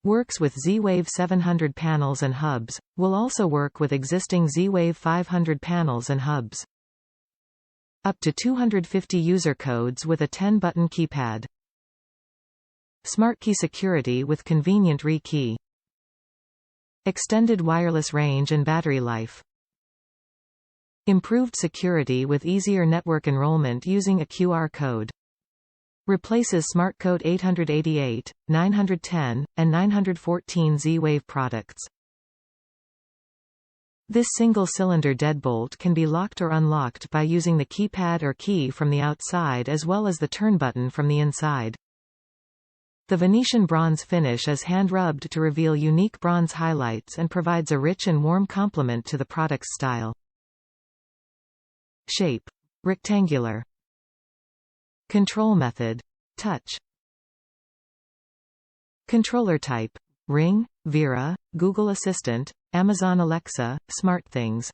Works with Z-Wave 700 panels and hubs, will also work with existing Z-Wave 500 panels and hubs. Up to 250 user codes with a 10-button keypad. SmartKey security with convenient re-key. Extended wireless range and battery life. Improved security with easier network enrollment using a QR code. Replaces SmartCode 888, 910, and 914 Z-Wave products. This single-cylinder deadbolt can be locked or unlocked by using the keypad or key from the outside as well as the turn button from the inside. The Venetian bronze finish is hand-rubbed to reveal unique bronze highlights and provides a rich and warm complement to the product's style. Shape: rectangular. Control method: touch. Controller type: Ring, Vera, Google Assistant, Amazon Alexa, SmartThings.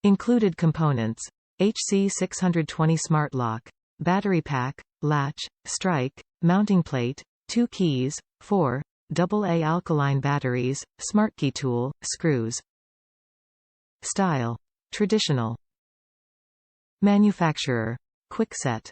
Included components: HC620 Smart Lock, battery pack, latch, strike, mounting plate, 2 keys, 4 AA alkaline batteries, SmartKey tool, screws. Style: traditional. Manufacturer: Quickset.